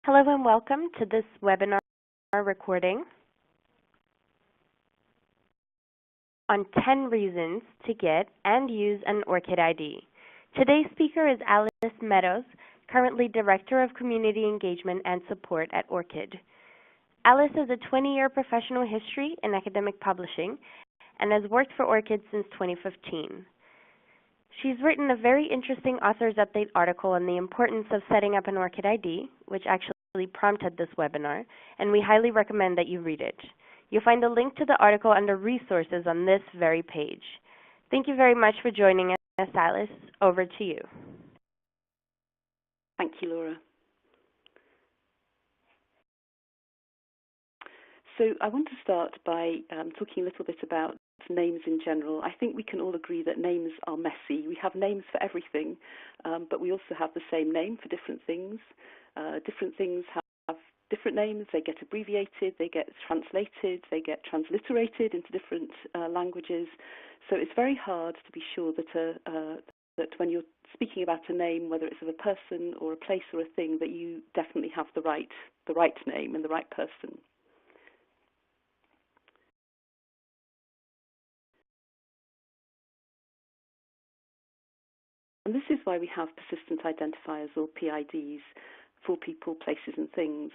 Hello and welcome to this webinar recording on 10 reasons to get and use an ORCID ID. Today's speaker is Alice Meadows, currently Director of Community Engagement and Support at ORCID. Alice has a 20-year professional history in academic publishing and has worked for ORCID since 2015. She's written a very interesting Author's Update article on the importance of setting up an ORCID ID, which actually prompted this webinar, and we highly recommend that you read it. You'll find a link to the article under Resources on this very page. Thank you very much for joining us, Alice. Over to you. Thank you, Laura. So I want to start by talking a little bit about names in general. I think we can all agree that names are messy. We have names for everything, but we also have the same name for different things. Different things have different names. They get abbreviated, they get translated, they get transliterated into different languages. So it's very hard to be sure that when you're speaking about a name, whether it's of a person or a place or a thing, that you definitely have the right name and the right person. And this is why we have persistent identifiers, or PIDs, for people, places and things.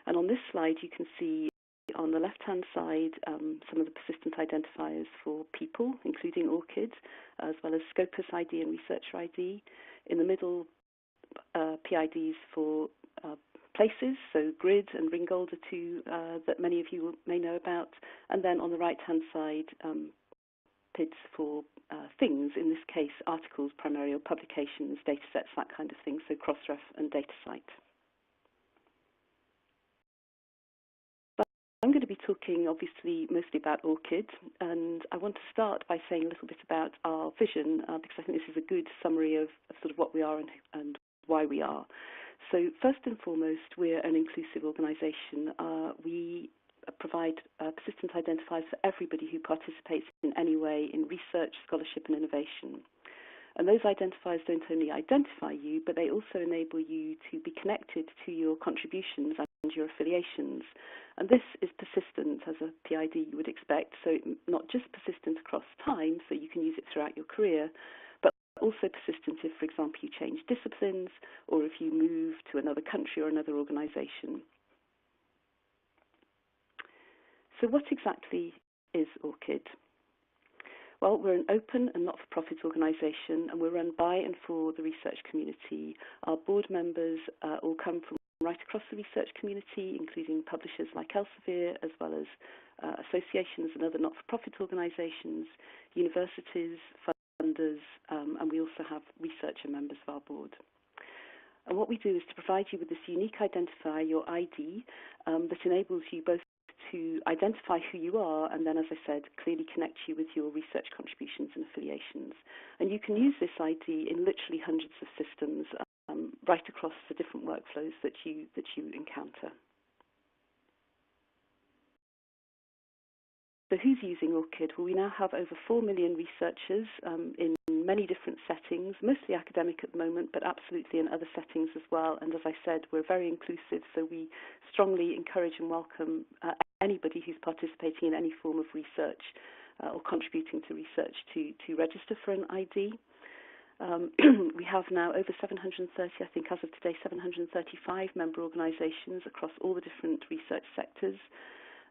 And on this slide you can see on the left-hand side some of the persistent identifiers for people, including ORCID, as well as Scopus ID and Researcher ID. In the middle, PIDs for places, so GRID and Ringgold are two that many of you may know about. And then on the right-hand side, PIDs for things, in this case articles primarily, or publications, data sets, that kind of thing, so Crossref and DataCite. I'm going to be talking obviously mostly about ORCID, and I want to start by saying a little bit about our vision, because I think this is a good summary of sort of what we are and why we are. So first and foremost, we're an inclusive organisation. We provide persistent identifiers for everybody who participates in any way in research, scholarship and innovation. And those identifiers don't only identify you, but they also enable you to be connected to your contributions and your affiliations. And this is persistent as a PID you would expect, so not just persistent across time, so you can use it throughout your career, but also persistent if, for example, you change disciplines or if you move to another country or another organisation. So what exactly is ORCID? Well, we're an open and not-for-profit organisation, and we're run by and for the research community. Our board members all come from right across the research community, including publishers like Elsevier, as well as associations and other not-for-profit organisations, universities, funders, and we also have researcher members of our board. And what we do is to provide you with this unique identifier, your ID, that enables you both to identify who you are and then, as I said, clearly connect you with your research contributions and affiliations. And you can use this ID in literally hundreds of systems right across the different workflows that you encounter. So who's using ORCID? Well, we now have over 4 million researchers in many different settings, mostly academic at the moment, but absolutely in other settings as well. And as I said, we're very inclusive, so we strongly encourage and welcome anybody who's participating in any form of research or contributing to research to register for an ID. We have now over 730, I think as of today, 735 member organisations across all the different research sectors.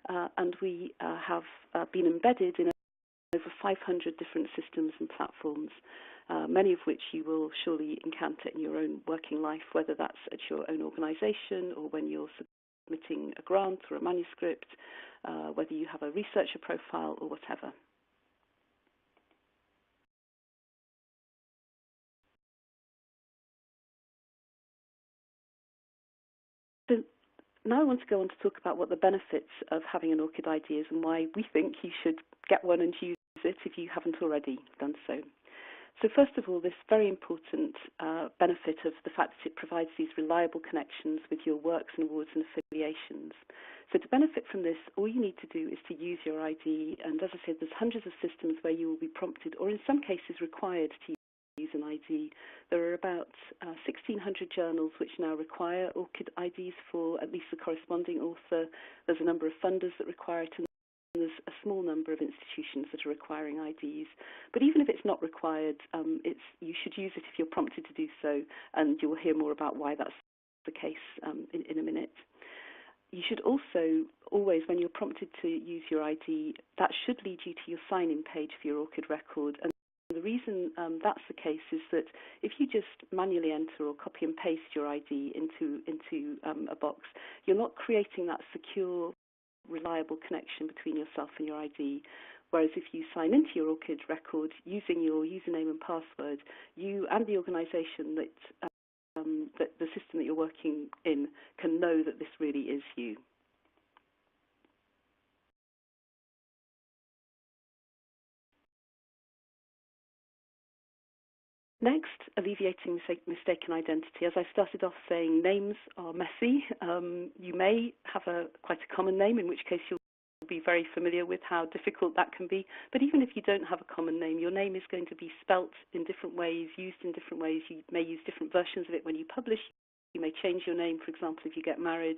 And we have been embedded in over 500 different systems and platforms, many of which you will surely encounter in your own working life, whether that's at your own organisation or when you're submitting a grant or a manuscript, whether you have a researcher profile or whatever. So now I want to go on to talk about what the benefits of having an ORCID ID is and why we think you should get one and use it if you haven't already done so. So first of all, this very important benefit of the fact that it provides these reliable connections with your works and awards and affiliations. So to benefit from this, all you need to do is to use your ID, and as I said, there's hundreds of systems where you will be prompted, or in some cases required, to use use an ID. There are about 1,600 journals which now require ORCID IDs for at least the corresponding author. There's a number of funders that require it, and there's a small number of institutions that are requiring IDs. But even if it's not required, you should use it if you're prompted to do so, and you will hear more about why that's the case in a minute. You should also always, when you're prompted to use your ID, that should lead you to your sign-in page for your ORCID record. And the reason that's the case is that if you just manually enter or copy and paste your ID into a box, you're not creating that secure, reliable connection between yourself and your ID. Whereas if you sign into your ORCID record using your username and password, you and the organisation that the system that you're working in can know that this really is you. Next, alleviating mistaken identity. As I started off saying, names are messy. You may have quite a common name, in which case you'll be very familiar with how difficult that can be. But even if you don't have a common name, your name is going to be spelt in different ways, used in different ways. You may use different versions of it when you publish. You may change your name, for example, if you get married.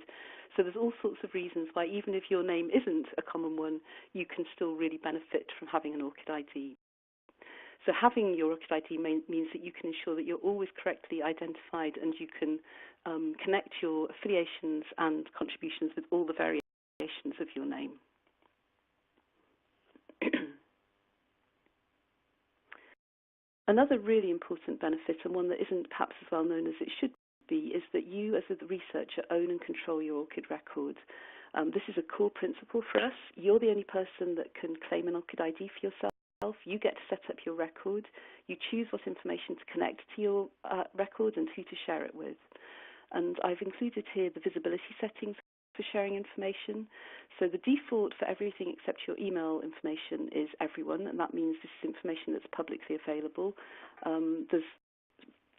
So there's all sorts of reasons why, even if your name isn't a common one, you can still really benefit from having an ORCID ID. So having your ORCID ID means that you can ensure that you're always correctly identified, and you can connect your affiliations and contributions with all the variations of your name. Another really important benefit, and one that isn't perhaps as well known as it should be, is that you as a researcher own and control your ORCID record. This is a core principle for us. You're the only person that can claim an ORCID ID for yourself. You get to set up your record. You choose what information to connect to your record and who to share it with. And I've included here the visibility settings for sharing information. So the default for everything except your email information is everyone, and that means this is information that's publicly available. There's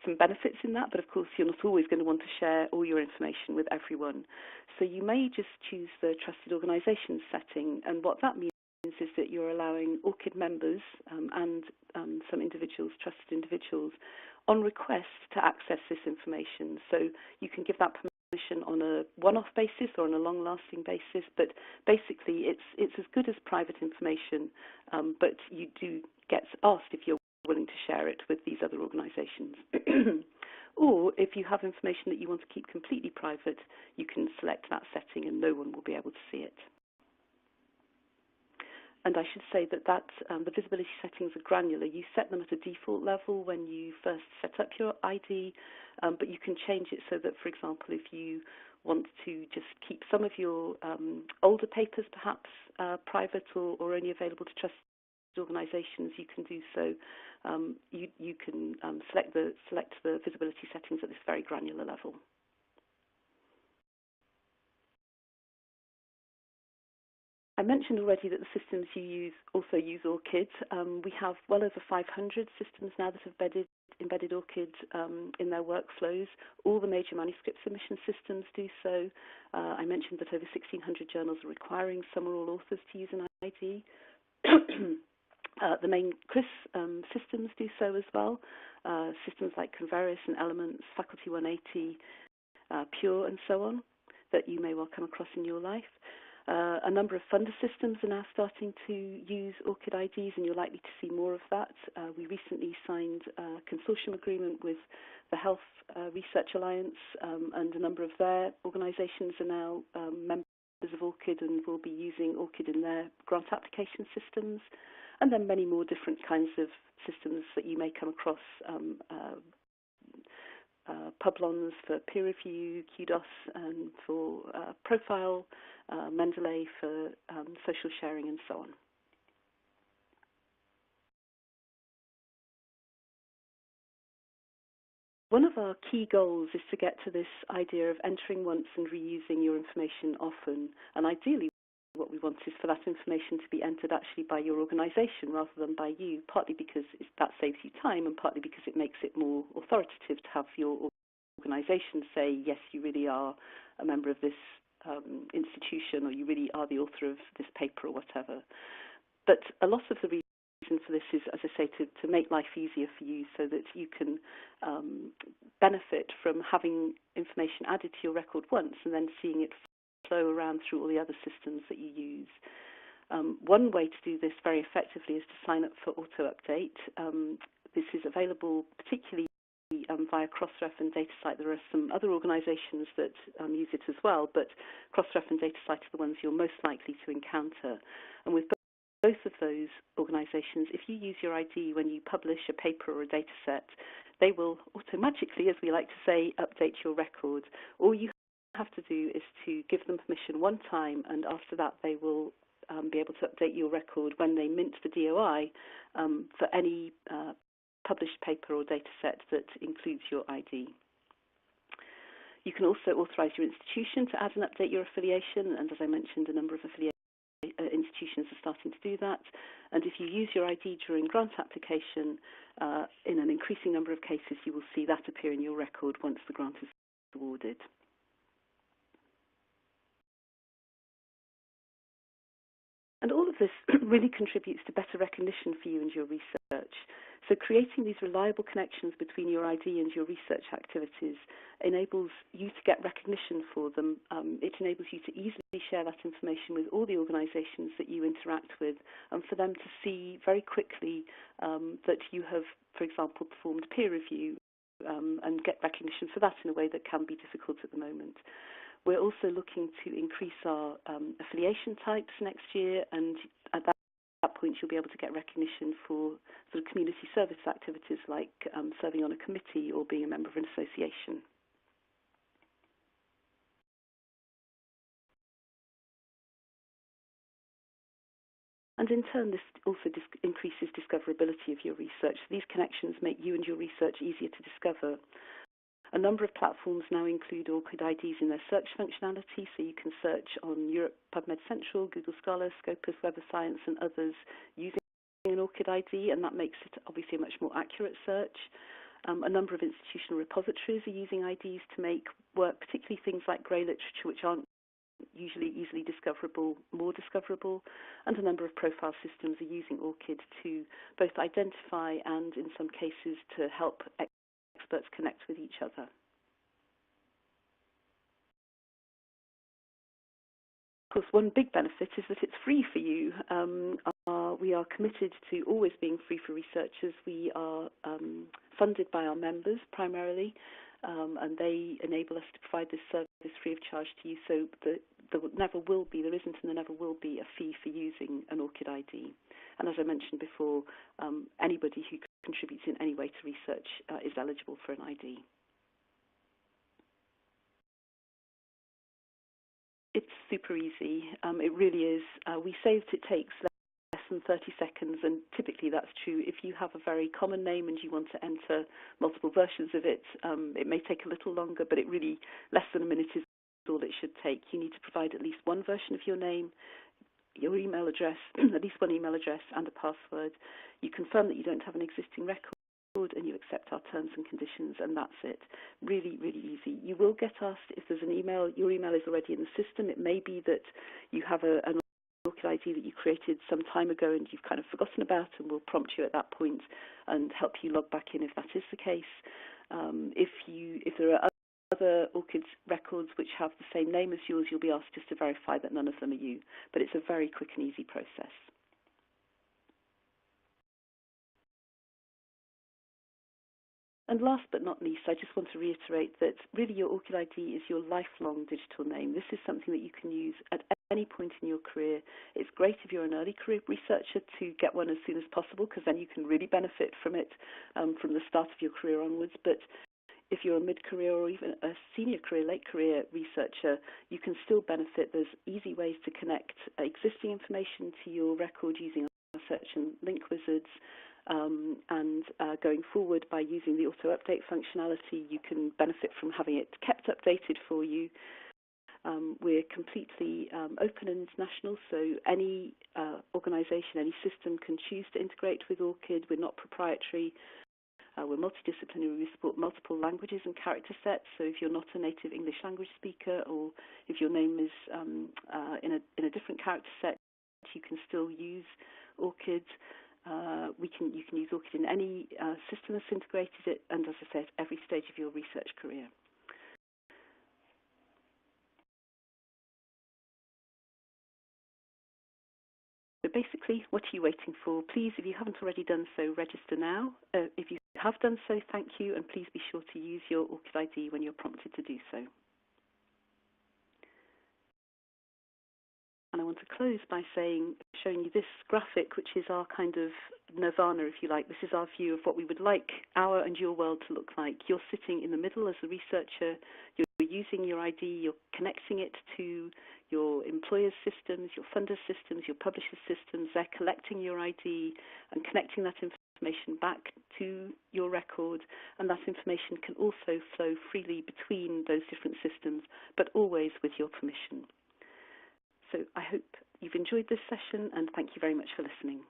some benefits in that, but of course you're not always going to want to share all your information with everyone. So you may just choose the trusted organisations setting, and what that means is that you're allowing ORCID members and some individuals, trusted individuals, on request to access this information. So you can give that permission on a one-off basis or on a long-lasting basis, but basically it's as good as private information, but you do get asked if you're willing to share it with these other organisations. Or if you have information that you want to keep completely private, you can select that setting and no one will be able to see it. And I should say that the visibility settings are granular. You set them at a default level when you first set up your ID, but you can change it so that, for example, if you want to just keep some of your older papers perhaps private or only available to trusted organisations, you can do so. You can select the visibility settings at this very granular level. I mentioned already that the systems you use also use ORCID. We have well over 500 systems now that have embedded ORCID in their workflows. All the major manuscript submission systems do so. I mentioned that over 1,600 journals are requiring some or all authors to use an ID. The main CRIS systems do so as well. Systems like Converis and Elements, Faculty 180, Pure, and so on, that you may well come across in your life. A number of funder systems are now starting to use ORCID IDs, and you're likely to see more of that. We recently signed a consortium agreement with the Health Research Alliance, and a number of their organisations are now members of ORCID and will be using ORCID in their grant application systems, and then many more different kinds of systems that you may come across. Publons for peer review, QDOS and for profile, Mendeley for social sharing, and so on. One of our key goals is to get to this idea of entering once and reusing your information often, and ideally what we want is for that information to be entered actually by your organisation rather than by you, partly because that saves you time and partly because it makes it more authoritative to have your organisation say, yes, you really are a member of this institution, or you really are the author of this paper or whatever. But a lot of the reason reason for this is, as I say, to make life easier for you so that you can benefit from having information added to your record once and then seeing it flow around through all the other systems that you use. One way to do this very effectively is to sign up for auto-update. This is available particularly via Crossref and DataCite. There are some other organisations that use it as well, but Crossref and DataCite are the ones you're most likely to encounter. And with both of those organisations, if you use your ID when you publish a paper or a data set, they will automatically, as we like to say, update your record. All you have to do is to give them permission one time, and after that they will be able to update your record when they mint the DOI for any published paper or data set that includes your ID. You can also authorise your institution to add and update your affiliation, and as I mentioned, a number of institutions are starting to do that. And if you use your ID during grant application, in an increasing number of cases, you will see that appear in your record once the grant is awarded. And all of this really contributes to better recognition for you and your research. So creating these reliable connections between your ID and your research activities enables you to get recognition for them. It enables you to easily share that information with all the organisations that you interact with, and for them to see very quickly that you have, for example, performed peer review and get recognition for that in a way that can be difficult at the moment. We're also looking to increase our affiliation types next year, and at that point you'll be able to get recognition for sort of community service activities like serving on a committee or being a member of an association. And in turn, this also increases discoverability of your research. These connections make you and your research easier to discover. A number of platforms now include ORCID IDs in their search functionality, so you can search on Europe PubMed Central, Google Scholar, Scopus, Web of Science, and others using an ORCID ID, and that makes it obviously a much more accurate search. A number of institutional repositories are using IDs to make work, particularly things like grey literature, which aren't usually easily discoverable, more discoverable, and a number of profile systems are using ORCID to both identify and, in some cases, to help experts connect with each other. Of course, one big benefit is that it's free for you. We are committed to always being free for researchers. We are funded by our members primarily, and they enable us to provide this service free of charge to you, so there isn't and there never will be a fee for using an ORCID ID. And as I mentioned before, anybody who contributes in any way to research is eligible for an ID. It's super easy. It really is. We say that it takes less than 30 seconds, and typically that's true. If you have a very common name and you want to enter multiple versions of it, it may take a little longer, but it really, less than a minute is all it should take. You need to provide at least one version of your name, your email address, at least one email address, and a password. You confirm that you don't have an existing record, and you accept our terms and conditions, and that's it. Really, really easy. You will get asked if there's an email. Your email is already in the system. It may be that you have an ORCID ID that you created some time ago and you've kind of forgotten about, and we'll prompt you at that point and help you log back in if that is the case. If there are other ORCID records which have the same name as yours, you'll be asked just to verify that none of them are you. But it's a very quick and easy process. And last but not least, I just want to reiterate that really your ORCID ID is your lifelong digital name. This is something that you can use at any point in your career. It's great if you're an early career researcher to get one as soon as possible, because then you can really benefit from it from the start of your career onwards. But if you're a mid-career or even a senior career, late career researcher, you can still benefit. There's easy ways to connect existing information to your record using our search and link wizards. And going forward, by using the auto-update functionality, you can benefit from having it kept updated for you. We're completely open and international, so any organisation, any system can choose to integrate with ORCID. We're not proprietary. We're multidisciplinary. We support multiple languages and character sets, so if you're not a native English language speaker, or if your name is in a different character set, you can still use ORCID. You can use ORCID in any system that's integrated it, and as I said, every stage of your research career. So basically, what are you waiting for? Please, if you haven't already done so, register now. If you have done so, thank you, and please be sure to use your ORCID ID when you're prompted to do so. And I want to close by showing you this graphic, which is our kind of nirvana, if you like. This is our view of what we would like our and your world to look like. You're sitting in the middle as a researcher. You're using your ID. You're connecting it to your employers' systems, your funders' systems, your publishers' systems. They're collecting your ID and connecting that information back to your record. And that information can also flow freely between those different systems, but always with your permission. So I hope you've enjoyed this session, and thank you very much for listening.